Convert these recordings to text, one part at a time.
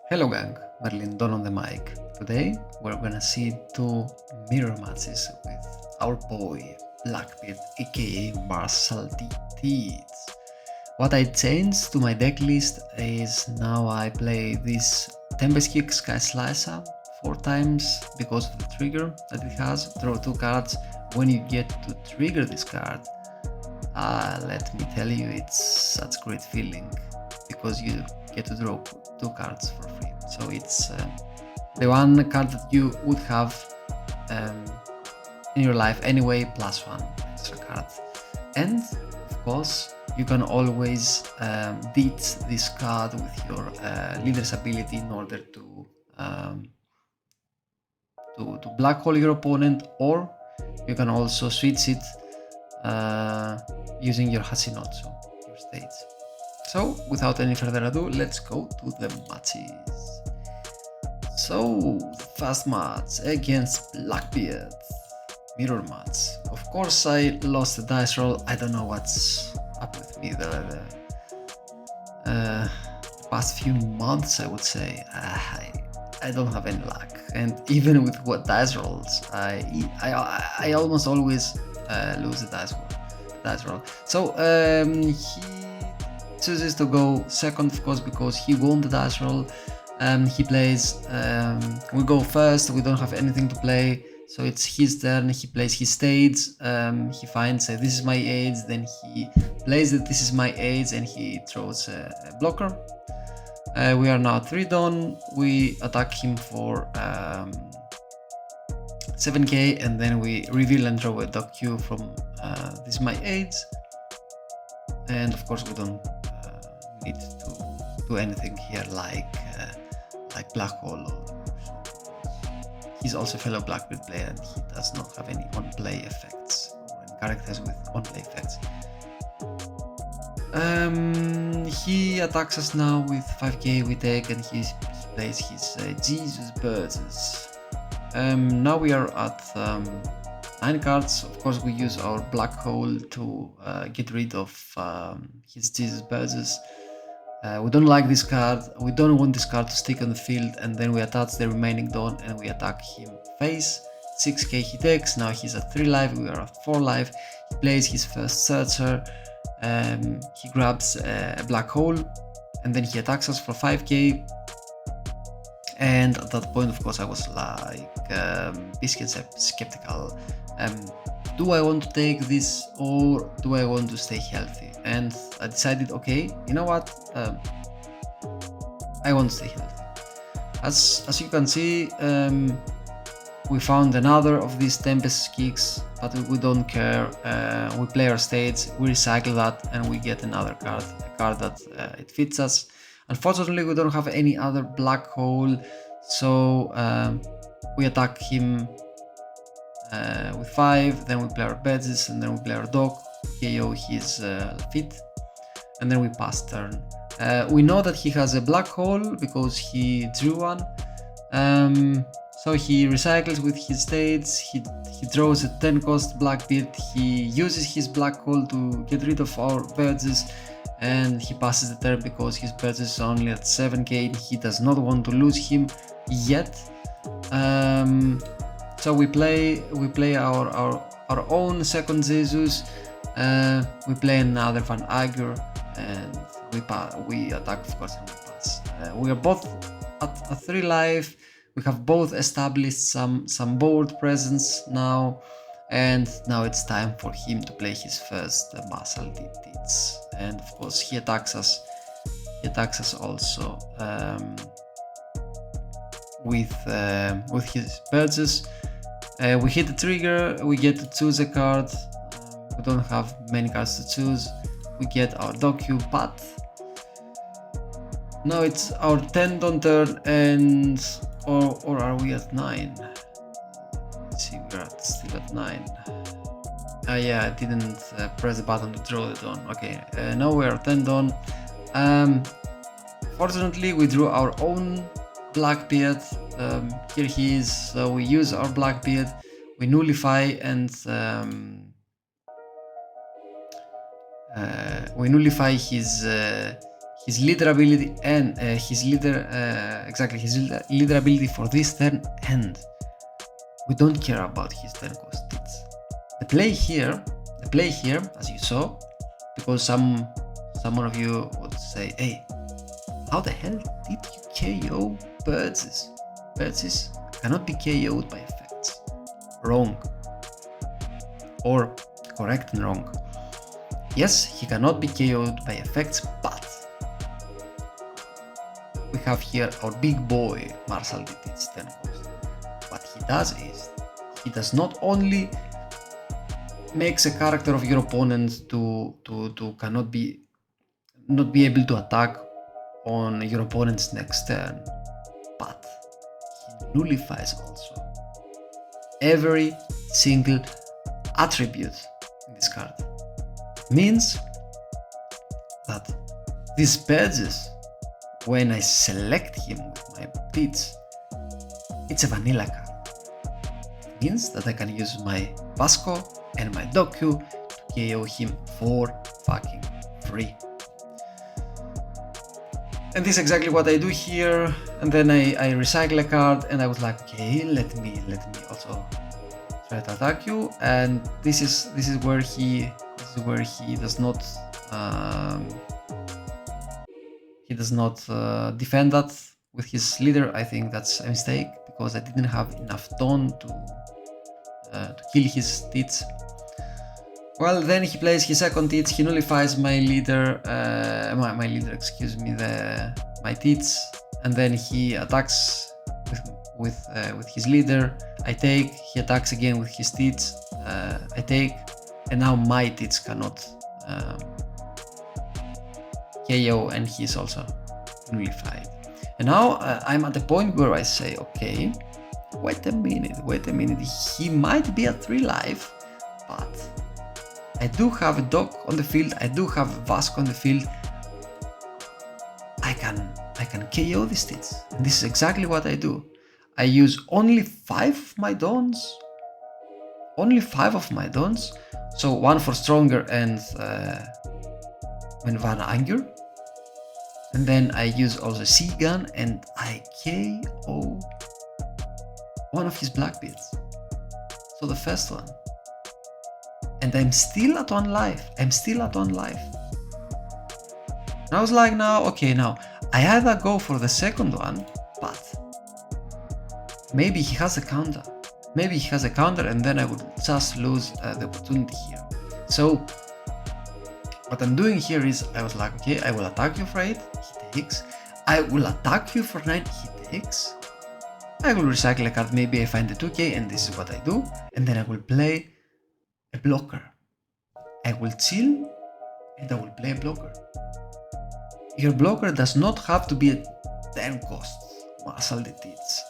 Hello gang, Merlin Don on the mic. Today we're gonna see two mirror matches with our boy Blackbeard aka Marshall D. What I changed to my deck list is now I play this Tempest Kick Sky Slicer 4 times because of the trigger that it has. Draw 2 cards. When you get to trigger this card, let me tell you, it's such a great feeling because you get to draw 2 cards for free. So it's the one card that you would have in your life anyway, plus 1 extra card. And of course, you can always beat this card with your leader's ability in order to black hole your opponent, or you can also switch it using your Hachinotsu, your states. So without any further ado, let's go to the matches. So the first match against Blackbeard, mirror match. Of course I lost the dice roll. I don't know what's up with me the past few months, I would say. I don't have any luck, and even with what dice rolls, I almost always lose the dice roll. So he chooses to go second, of course, because he won the dice roll. He plays, we go first, we don't have anything to play, so it's his turn. He plays his states, he finds this is my aids, then he plays that this is my aids, and he throws a blocker. We are now 3 down, we attack him for 7k, and then we reveal and draw a docu from this is my aids, and of course we don't need to do anything here like Black Hole. He's also a fellow Blackbeard player, and he does not have any on-play effects or any characters with on-play effects. He attacks us now with 5k, we take, and he plays his Jesus Birds. Now we are at 9 cards. Of course we use our Black Hole to get rid of his Jesus Birds. We don't like this card, we don't want this card to stick on the field, and then we attach the remaining Dawn and we attack him face. 6k he takes, now he's at 3 life, we are at 4 life. He plays his first Searcher, he grabs a Black Hole, and then he attacks us for 5k. And at that point, of course, I was like biscuit skeptical. Do I want to take this, or do I want to stay healthy? And I decided, okay, you know what, I want to stay healthy. As you can see, we found another of these Tempest kicks, but we don't care. We play our states, we recycle that, and we get another card, a card that it fits us. Unfortunately, we don't have any other Black Hole, so we attack him with 5, then we play our Bedges, and then we play our Dog, KO his feet, and then we pass turn. We know that he has a Black Hole because he drew one, so he recycles with his states, he draws a 10 cost Blackbeard, he uses his Black Hole to get rid of our Bedges, and he passes the turn because his Bedges is only at 7k and he does not want to lose him yet. So we play our own second Jesus, we play another Van Agur, and we attack, of course, and we pass. We are both at 3 life, we have both established some board presence now, and now it's time for him to play his first Marshall Deeds. And of course he attacks us also with his Birds. We hit the trigger, we get to choose a card. We don't have many cards to choose. We get our docu, but now it's our 10th on turn, and or are we at 9? Let's see, we're still at 9. Yeah, I didn't press the button to draw the Dawn. Okay, now we're 10 Dawn. Fortunately, we drew our own Blackbeard. Here he is, so we use our Blackbeard, we nullify, and we nullify his his leader ability and his leader ability for this turn, and we don't care about his turn cost hits. The play here, as you saw, because some of you would say, hey, how the hell did you KO Birds? Birds cannot be KO'd by effects. Wrong. Or correct and wrong. Yes, he cannot be KO'd by effects, but we have here our big boy Marshall DT's 10 cost. What he does is, he does not only makes a character of your opponent to not be able to attack on your opponent's next turn, but he nullifies also every single attribute in this card. Means that these badges, when I select him with my bits, it's a vanilla card. Means that I can use my Vasco and my Doku to KO him for fucking free. And this is exactly what I do here. And then I recycle a card, and I was like, okay, let me also try to attack you. And this is where he does not defend that with his leader. I think that's a mistake, because I didn't have enough tone to kill his Tits. Well, then he plays his second Tits, he nullifies my leader, my Tits, and then he attacks with his leader. I take, he attacks again with his Tits, I take, and now my Tits cannot KO, and he's also nullified. And now I'm at the point where I say, okay, wait a minute, he might be at 3 life, but I do have a Doc on the field, I do have Vasco on the field, I can KO these Tits, and this is exactly what I do. I use only 5 of my Dons, so 1 for Stronger and Van Anger, and then I use also C-Gun, and I KO one of his Blackbeards, so the first one. And I'm still at 1 life. And I was like, now I either go for the second one, but maybe he has a counter. And then I would just lose the opportunity here. So what I'm doing here is, I was like, okay, I will attack you for 8, he takes. I will attack you for 9, he takes. I will recycle a card, maybe I find the 2k, and this is what I do. And then I will play a blocker. I will chill and I will play a blocker. Your blocker does not have to be a 10 cost Marshall the Tits.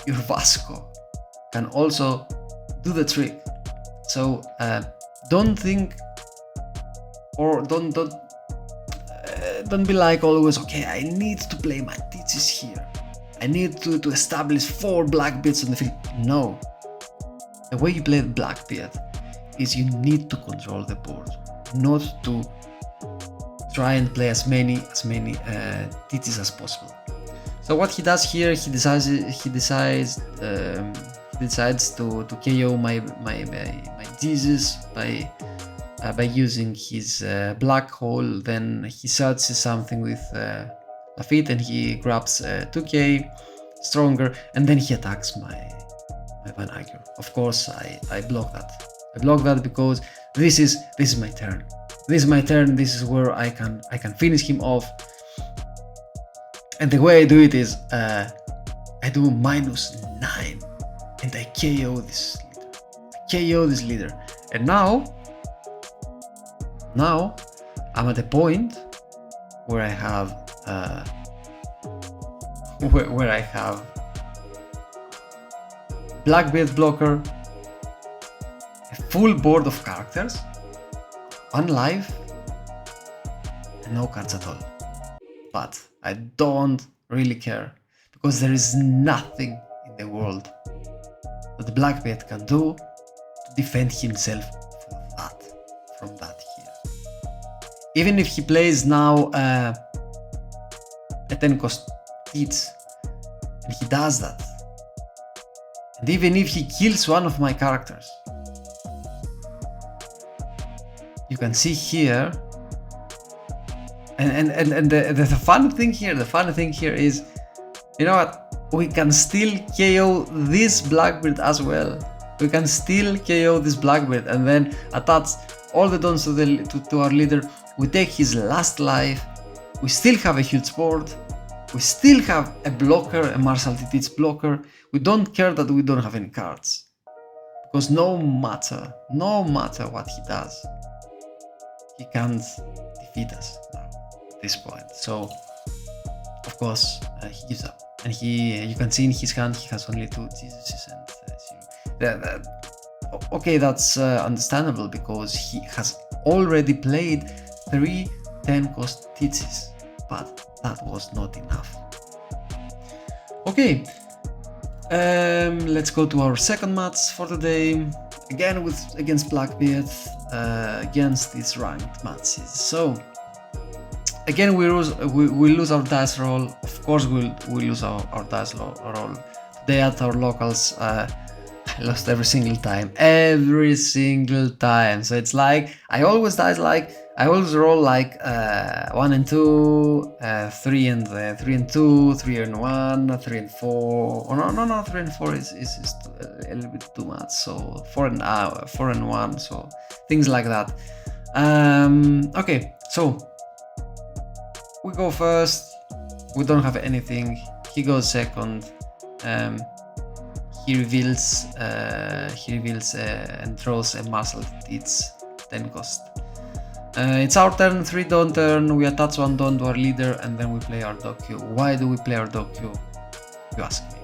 Your Vasco can also do the trick. So don't think, or don't be like always, okay, I need to play my Tits here. I need to establish 4 Blackbeards on the field. No. The way you play Blackbeard is you need to control the board, not to try and play as many TTs as possible. So what he does here, he decides to KO my Jesus by using his black hole. Then he searches something with Lafitte, and he grabs 2k Stronger, and then he attacks my Van Ager. Of course, I block that. Because this is my turn. This is where I can finish him off. And the way I do it is I do -9 and I KO this leader. And now I'm at a point where I have Blackbeard blocker, a full board of characters, 1 life, and no cards at all. But I don't really care, because there is nothing in the world that Blackbeard can do to defend himself from that here. Even if he plays now 10 cost hits, and he does that. And even if he kills one of my characters, you can see here, and the funny thing here is, you know what? We can still KO this Blackbeard as well. We can still KO this Blackbeard and then attach all the dons to our leader. We take his last life. We still have a huge board. We still have a blocker, a Martial TT's blocker. We don't care that we don't have any cards. Because no matter what he does, he can't defeat us now at this point. So, of course, he gives up. And you can see in his hand, he has only 2 Jesuses and 0. Okay, that's understandable because he has already played 3 10 cost Teaches, but that was not enough. Okay, let's go to our second match for the day. Again against Blackbeard, against these ranked matches. So again, we lose our dice roll. Of course, we'll lose our dice roll. Today at our locals, I lost every single time. So it's like I always roll like 1 and 2, 3 and 2, 3 and 1, 3 and 4. Oh no, 3 and 4 is a little bit too much. So 4 and 1. So things like that. Okay, so we go first. We don't have anything. He goes second. He reveals and throws a Martial TT's 10 cost. It's our turn, 3 Don turn. We attach 1 Don to our leader and then we play our Doku. Why do we play our Doku? You ask me.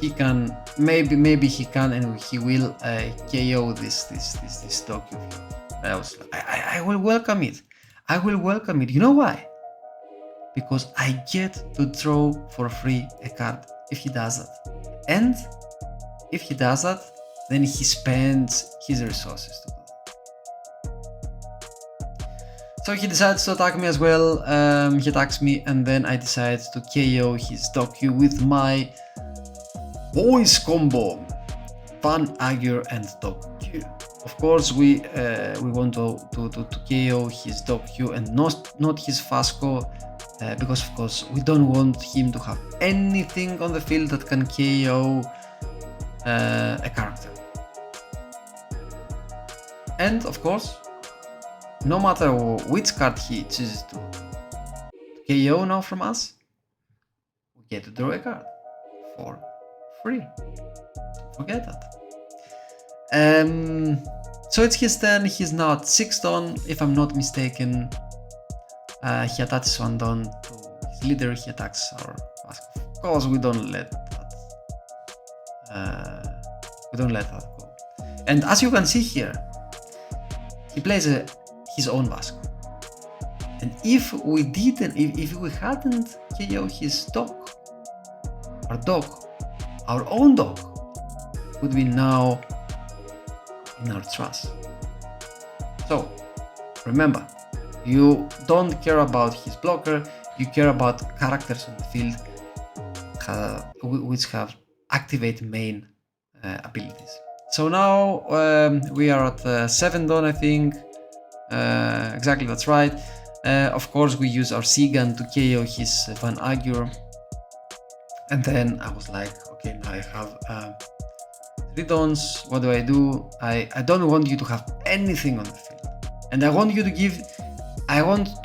He can, maybe he can, and he will KO this Doku. I will welcome it. I will welcome it. You know why? Because I get to draw for free a card if he does that. And if he does that, then he spends his resources to do that. So he decides to attack me as well. He attacks me and then I decide to KO his Doku with my boys combo. Van Agur and Doku. Of course, we want to KO his Doku and not his Fasco, because of course we don't want him to have anything on the field that can KO a character. And of course, no matter which card he chooses to KO now from us, we get to draw a card for free. Forget that. So it's his turn. He's now at 6 Don, if I'm not mistaken. He attaches 1 Don to his leader. He attacks our mask. Of course, we don't let that go. And as you can see here, he plays his own Vasco. And if we hadn't KO his dog, our own dog would be now in our trust. So remember, you don't care about his blocker, you care about characters on the field which have activate main abilities. So now we are at 7 Don, I think. Exactly, that's right. Of course, we use our C-Gun to KO his Van Agur. And then I was like, okay, now I have 3 Dons. What do? I don't want you to have anything on the field. And I want to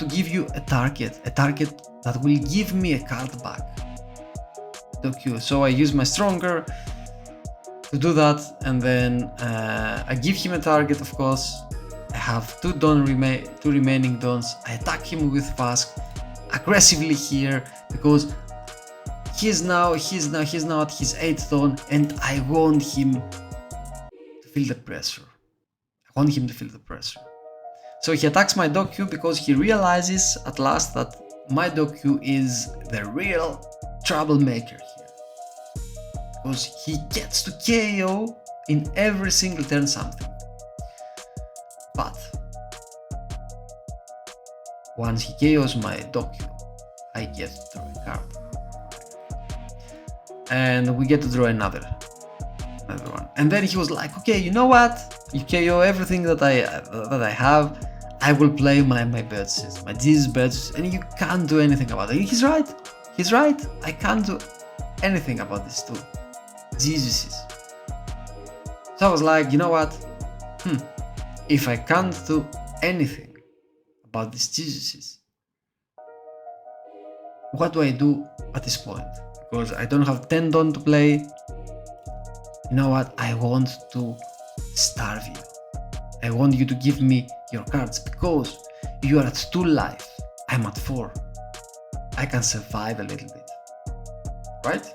give you a target that will give me a card back. Doku. So I use my Stronger to do that, and then I give him a target, of course. I have 2 remaining Dons. I attack him with Vask aggressively here because he's now at his 8th Don, and I want him to feel the pressure. So he attacks my Doku because he realizes at last that my Doku is the real troublemaker here. Because he gets to KO in every single turn something. But once he KOs my Doku, I get to draw a card. And we get to draw another one. And then he was like, okay, you know what? You KO everything that I have. I will play my birds, my Jesus birds, and you can't do anything about it. He's right. He's right. I can't do anything about these two Jesuses. So I was like, you know what? If I can't do anything about these Jesuses, what do I do at this point? Because I don't have Tendon to play. You know what? I want to starve you. I want you to give me your cards because you are at 2 life. I'm at 4. I can survive a little bit. Right?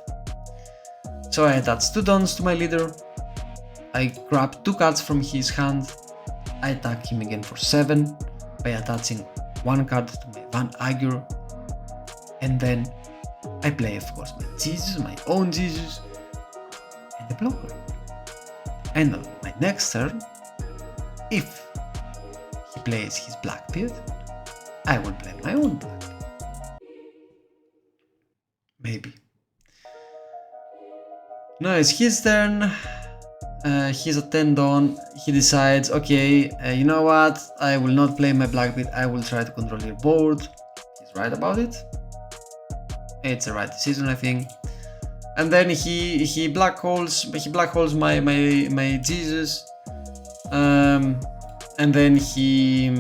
So I attach 2 Dons to my leader. I grab 2 cards from his hand. I attack him again for 7 by attaching 1 card to my Van Agur. And then I play, of course, my Jesus, my own Jesus, and the blocker. And on my next turn, if he plays his Blackbeard, I will play my own Blackbeard. Maybe. Now it's his turn. He's a Tendon. He decides, okay, you know what? I will not play my Blackbeard. I will try to control your board. He's right about it. It's the right decision, I think. And then he black holes my Jesus. And then he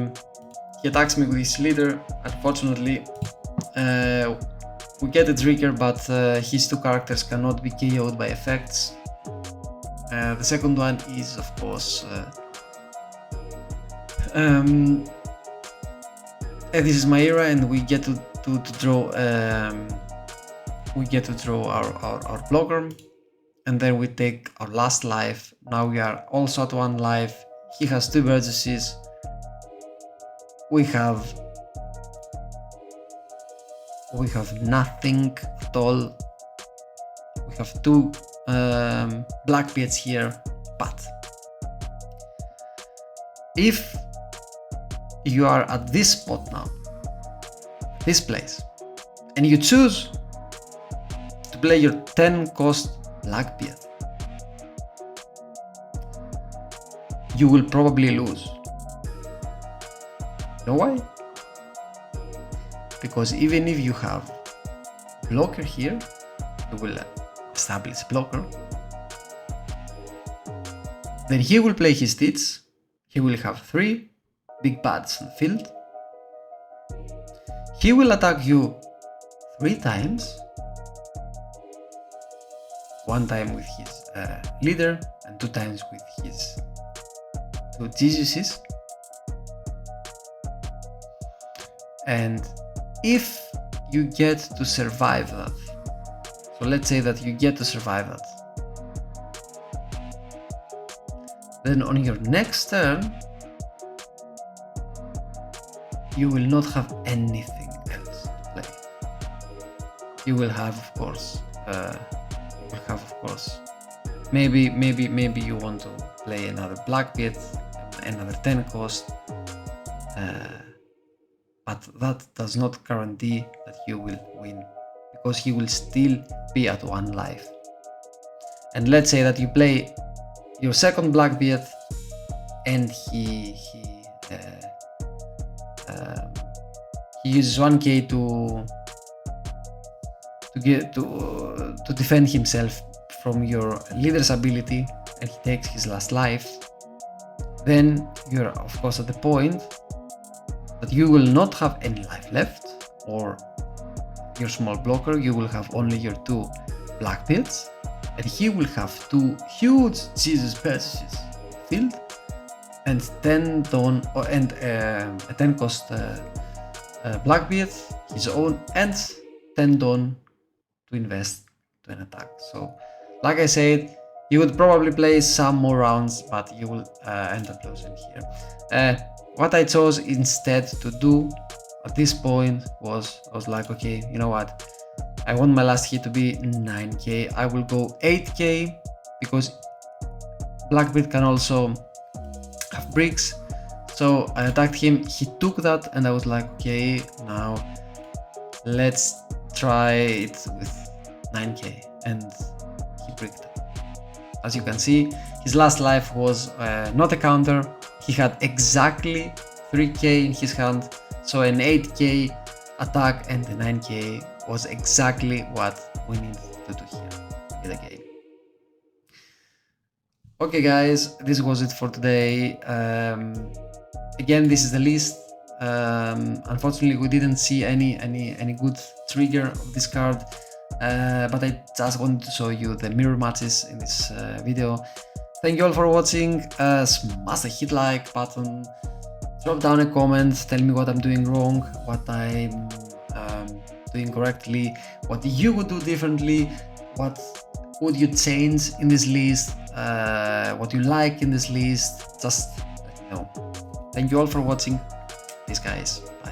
attacks me with his leader. Unfortunately, we get a trigger, but his 2 characters cannot be KO'd by effects. The second one is, of course, this is my era, and we get to draw. We get to draw our blocker, and then we take our last life. Now we are also at 1 life. He has 2 vertices. We have nothing at all. We have 2 Blackbeards here, but if you are at this spot now, this place, and you choose to play your 10 cost Blackbeard, you will probably lose. You know why? Because even if you have blocker here, you will establish blocker. Then he will play his Tits. He will have 3 big bads on the field. He will attack you 3 times. 1 time with his leader and 2 times with his 2 Jesuses. And if you get to survive that, so let's say that you get to survive that, then on your next turn you will not have anything else to play. You will have, of course, maybe you want to play another Blackbeard, another 10 cost, but that does not guarantee that you will win, because he will still be at 1 life. And let's say that you play your second Blackbeard and he uses 1k to defend himself from your leader's ability, and he takes his last life. Then you're, of course, at the point that you will not have any life left, or your small blocker, you will have only your 2 Blackbeards, and he will have 2 huge Jesus vertices field, and 10 Dawn and a 10 cost Blackbeard, his own, and 10 Dawn to invest to an attack. So, like I said, you would probably play some more rounds, but you will end up losing here. What I chose instead to do at this point was, I was like, okay, you know what? I want my last hit to be 9k. I will go 8k because Blackbeard can also have bricks. So I attacked him, he took that, and I was like, okay, now Let's try it with 9k, and he bricked it. As you can see, his last life was not a counter. He had exactly 3k in his hand, so an 8k attack and the 9k was exactly what we needed to do here in the game. Okay guys, this was it for today. Again, this is the list. Unfortunately, we didn't see any good trigger of this card, but I just wanted to show you the mirror matches in this video. Thank you all for watching. Smash the hit like button, drop down a comment, tell me what I'm doing wrong, what I'm doing correctly, what you would do differently, what would you change in this list, what you like in this list. Just let me know. Thank you all for watching. Peace guys, bye.